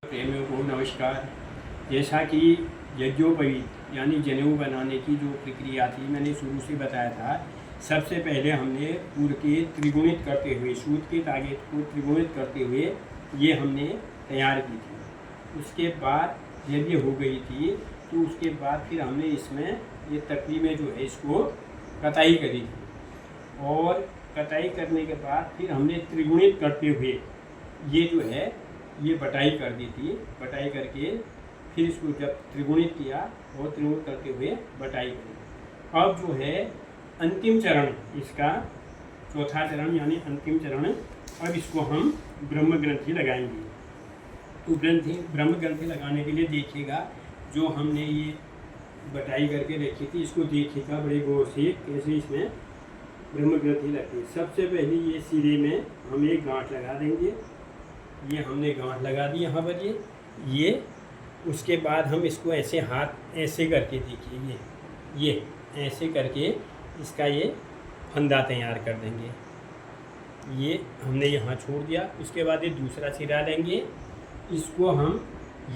प्रेमियों को नमस्कार। जैसा कि यज्ञोपवीत यानी जनेऊ बनाने की जो प्रक्रिया थी मैंने शुरू से बताया था। सबसे पहले हमने पूर के त्रिगुणित करते हुए सूत के धागे को त्रिगुणित करते हुए ये हमने तैयार की थी। उसके बाद जब ये हो गई थी तो उसके बाद फिर हमने इसमें ये तकली में जो है इसको कताई करी थी और कताई करने के बाद फिर हमने त्रिगुणित करते हुए ये जो है ये बटाई कर दी थी। बटाई करके फिर इसको जब त्रिगुणित किया और त्रिगुणित करते हुए बटाई करी। अब जो है अंतिम चरण इसका चौथा चरण यानी अंतिम चरण। अब इसको हम ब्रह्म ग्रंथि लगाएंगे। तो ब्रह्म ग्रंथि लगाने के लिए देखिएगा जो हमने ये बटाई करके रखी थी इसको देखिएगा बड़े गौर से कैसे इसमें ब्रह्म ग्रंथि लगती है। सबसे पहले ये सिरे में हम एक गांठ लगा देंगे। ये हमने गांठ लगा दी यहाँ पर ये उसके बाद हम इसको ऐसे हाथ ऐसे करके देखिए ये ऐसे करके इसका ये फंदा तैयार कर देंगे। ये हमने यहाँ छोड़ दिया। उसके बाद ये दूसरा सिरा लेंगे। इसको हम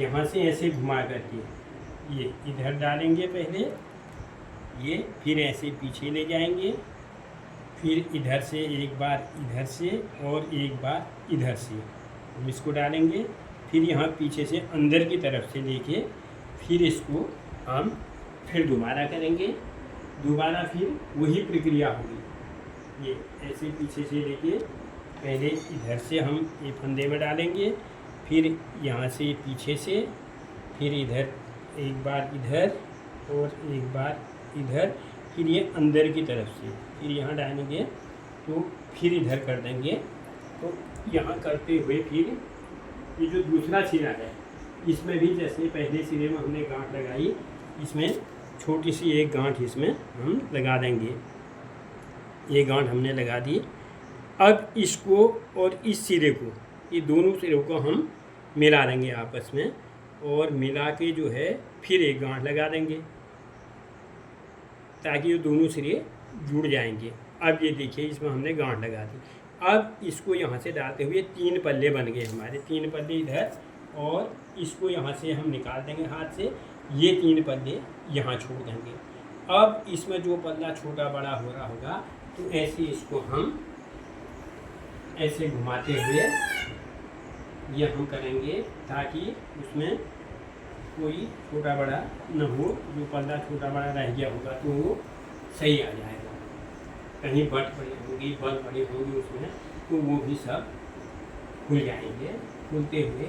यहाँ से ऐसे घुमा करके ये इधर डालेंगे पहले ये, फिर ऐसे पीछे ले जाएंगे, फिर इधर से एक बार इधर से और एक बार इधर से हम इसको डालेंगे। फिर यहाँ पीछे से अंदर की तरफ से लेके फिर इसको हम फिर दोबारा करेंगे। दोबारा फिर वही प्रक्रिया होगी। ये ऐसे पीछे से लेके पहले इधर से हम ये फंदे में डालेंगे, फिर यहाँ से पीछे से, फिर इधर एक बार इधर और एक बार इधर, फिर ये अंदर की तरफ से फिर यहाँ डालेंगे तो फिर इधर कर देंगे। तो यहाँ करते हुए फिर ये जो दूसरा सिरा है इसमें भी जैसे पहले सिरे में हमने गांठ लगाई, इसमें छोटी सी एक गांठ इसमें हम लगा देंगे। ये गांठ हमने लगा दी। अब इसको और इस सिरे को, ये दोनों सिरों को हम मिला देंगे आपस में और मिला के जो है फिर एक गांठ लगा देंगे ताकि ये दोनों सिरे जुड़ जाएंगे। अब ये देखिए इसमें हमने गांठ लगा दी। अब इसको यहाँ से डालते हुए 3 पल्ले बन गए हमारे। 3 पल्ले इधर और इसको यहाँ से हम निकाल देंगे हाथ से। ये 3 पल्ले यहाँ छोड़ देंगे। अब इसमें जो पल्ला छोटा बड़ा हो रहा होगा तो ऐसे इसको हम ऐसे घुमाते हुए ये हम करेंगे ताकि उसमें कोई छोटा बड़ा न हो। जो पल्ला छोटा बड़ा रह गया होगा तो वो सही आ जाएगा। कहीं बट पड़ी होगी बल पड़ी होगी उसमें तो वो भी सब खुल जाएंगे। खुलते हुए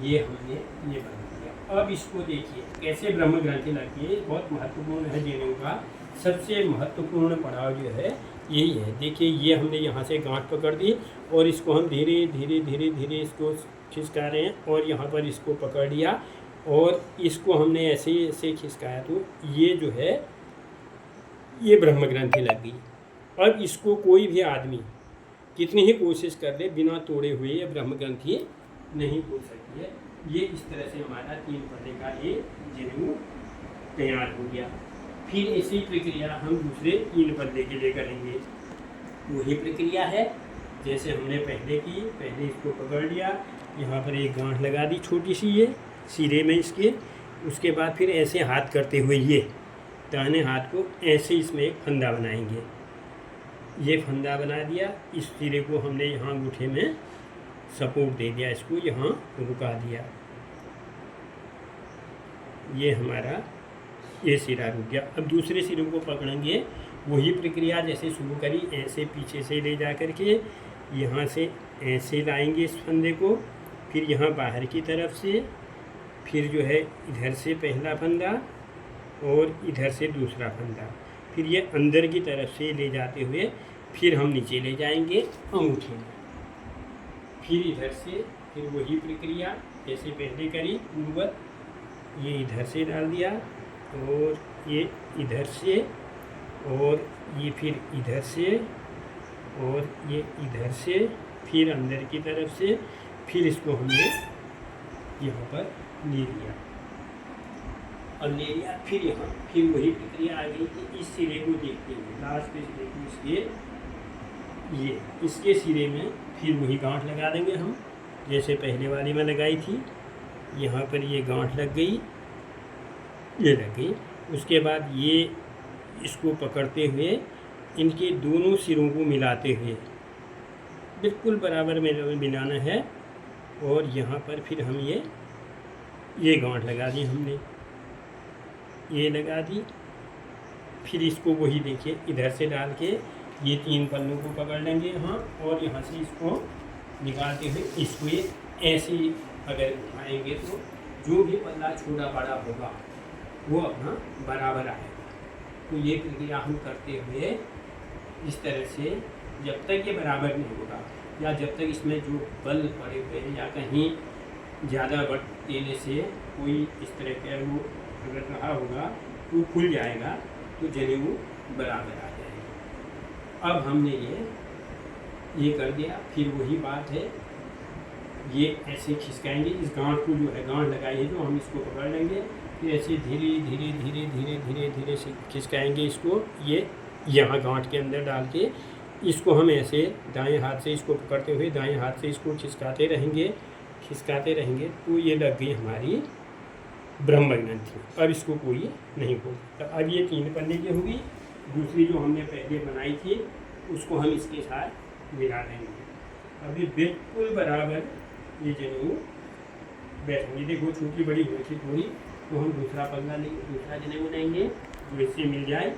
ये हमने ये बना दिया। अब इसको देखिए कैसे ब्रह्म ग्रंथि लगती है। बहुत महत्वपूर्ण है जनेऊ का। सबसे महत्वपूर्ण पड़ाव जो है यही है। देखिए ये हमने यहाँ से गांठ पकड़ दी और इसको हम धीरे धीरे धीरे धीरे इसको खिसका रहे हैं और यहाँ पर इसको पकड़ लिया और इसको हमने ऐसे ऐसे खिसकाया तो ये जो है ये ब्रह्म ग्रंथि लग गई। अब इसको कोई भी आदमी कितनी ही कोशिश कर ले बिना तोड़े हुए ये ब्रह्म ग्रंथि नहीं खोल सकती है। ये इस तरह से हमारा 3 पल्ले का ये जनेऊ तैयार हो गया। फिर इसी प्रक्रिया हम दूसरे 3 पल्ले के लिए करेंगे। वही प्रक्रिया है जैसे हमने पहले की। पहले इसको पकड़ लिया, यहाँ पर एक गांठ लगा दी छोटी सी ये सिरे में इसके। उसके बाद फिर ऐसे हाथ करते हुए ये दाहिने हाथ को ऐसे इसमें एक फंदा बनाएंगे। ये फंदा बना दिया। इस सिरे को हमने यहाँ अंगूठे में सपोर्ट दे दिया, इसको यहाँ रुका दिया। ये हमारा ये सिरा रुक गया। अब दूसरे सिरों को पकड़ेंगे। वही प्रक्रिया जैसे शुरू करी, ऐसे पीछे से ले जा कर के यहाँ से ऐसे लाएंगे इस फंदे को, फिर यहाँ बाहर की तरफ से, फिर जो है इधर से पहला फंदा और इधर से दूसरा फंदा, फिर ये अंदर की तरफ से ले जाते हुए फिर हम नीचे ले जाएंगे अंगूठे में। फिर इधर से फिर वही प्रक्रिया जैसे पहले करी पूर्ववत। ये इधर से डाल दिया और ये इधर से और ये फिर इधर से और ये इधर से, फिर अंदर की तरफ से, फिर इसको हमने यहाँ पर ले लिया और ले लिया। फिर यहाँ फिर वही प्रक्रिया आ गई कि इस सिरे को देखते हुए लास्ट के सिरे को इसके इसके सिरे में फिर वही गांठ लगा देंगे हम जैसे पहले वाली में लगाई थी। यहाँ पर ये गांठ लग गई, ये लग गई। उसके बाद ये इसको पकड़ते हुए इनके दोनों सिरों को मिलाते हुए बिल्कुल बराबर में मिलाना है। और यहाँ पर फिर हम ये गांठ लगा दी हमने, ये लगा दी। फिर इसको वही देखिए इधर से डाल के ये 3 पल्लों को पकड़ लेंगे यहाँ, और यहाँ से इसको निकालते हुए इसको ये ऐसे अगर उठाएंगे तो जो भी पल्ला छोटा बड़ा होगा वो अपना बराबर आएगा। तो ये प्रक्रिया हम करते हुए इस तरह से जब तक ये बराबर नहीं होगा, या जब तक इसमें जो बल पड़े हुए हैं या कहीं ज़्यादा बट देने से कोई इस तरह का वो अगर रहा होगा तो खुल जाएगा, तो जनेऊ बराबर आ जाएगा। अब हमने ये कर दिया। फिर वही बात है, ये ऐसे खिसकाएंगे, इस गांठ को जो है गांठ लगाई है जो हम इसको पकड़ लेंगे, फिर ऐसे धीरे धीरे धीरे धीरे धीरे धीरे से खिसकाएंगे इसको। ये यहाँ गांठ के अंदर डाल के इसको हम ऐसे दाएं हाथ से इसको पकड़ते हुए दाएं हाथ से इसको खिसकाते रहेंगे तो ये लग गई हमारी ब्रह्मग्रंथि। अब इसको कोई नहीं बोलता। अब ये 3 पन्ने की होगी। दूसरी जो हमने पहले बनाई थी उसको हम इसके साथ मिला देंगे। अभी बिल्कुल बराबर ये जनेऊ बैठेंगे। देखो छोटी बड़ी हुई थी थोड़ी, तो हम दूसरा पल्ला लेंगे, दूसरा जनेऊ लेंगे तो इससे मिल जाए।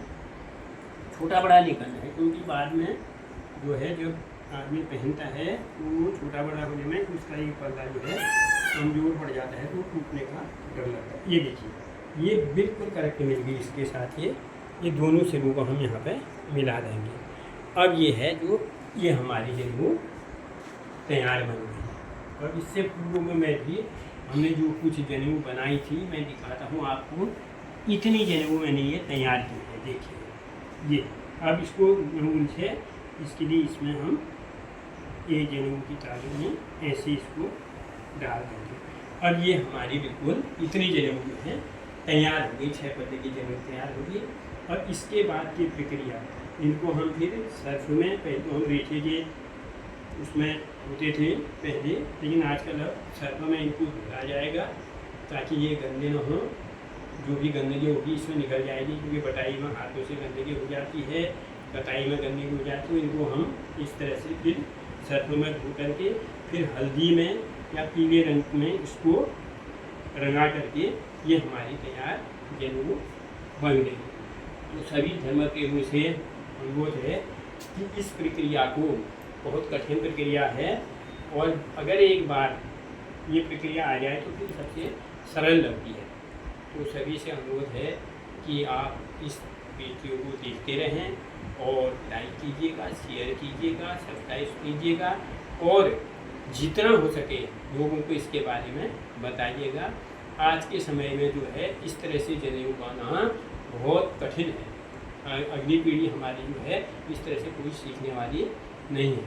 छोटा बड़ा नहीं करना है, क्योंकि बाद में जो है जब आदमी पहनता है तो वो छोटा बड़ा होने में उसका एक पल्ला जो है कमजोर पड़ जाता है, तो टूटने का डर लगता है। ये देखिए ये बिल्कुल करेक्ट मिल गई। इसके साथ ये दोनों सिरों को हम यहाँ पे मिला देंगे। अब ये है जो ये हमारी जनेऊ तैयार बन गई। और इससे पूर्व में मैं भी हमने जो कुछ जनेऊ बनाई थी मैं दिखाता हूँ आपको। इतनी जनेऊ मैंने ये तैयार की है, देखिए ये। अब इसको उलझे, इसके लिए इसमें हम ये जनेऊ की ताली में ऐसे इसको डाल देंगे। अब ये हमारी बिल्कुल इतनी जनेऊ जो है तैयार हो गई, 6 पत्ते की जनेऊ तैयार होगी। और इसके बाद की प्रक्रिया, इनको हम फिर सर्फ में, पहले तो हम रेठे के उसमें होते थे पहले, लेकिन आजकल अब सर्फ में इनको धुला जाएगा ताकि ये गंदे न हो। जो भी गंदगी होगी इसमें निकल जाएगी, क्योंकि बटाई में हाथों से गंदगी हो जाती है, कटाई में गंदगी हो जाती है। इनको हम इस तरह से फिर सर्फ में धो करके फिर हल्दी में या पीले रंग में इसको रंगा करके ये हमारी तैयार जनेऊ बन गई। तो सभी धर्मप्रेमियों से अनुरोध है कि इस प्रक्रिया को, बहुत कठिन प्रक्रिया है, और अगर एक बार ये प्रक्रिया आ जाए तो फिर सबसे सरल लगती है। तो सभी से अनुरोध है कि आप इस वीडियो को देखते रहें और लाइक कीजिएगा, शेयर कीजिएगा, सब्सक्राइब कीजिएगा, और जितना हो सके लोगों को इसके बारे में बताइएगा। आज के समय में जो है इस तरह से जनेऊ पाना बहुत कठिन है। अगली पीढ़ी हमारी जो है इस तरह से कोई सीखने वाली नहीं है।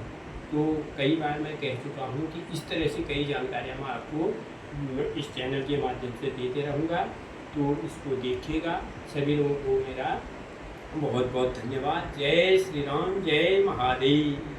तो कई बार मैं कह चुका हूँ कि इस तरह से कई जानकारियाँ मैं आपको इस चैनल के माध्यम से देते रहूँगा, तो इसको देखिएगा। सभी लोगों को मेरा बहुत बहुत धन्यवाद। जय श्री राम, जय महादेव।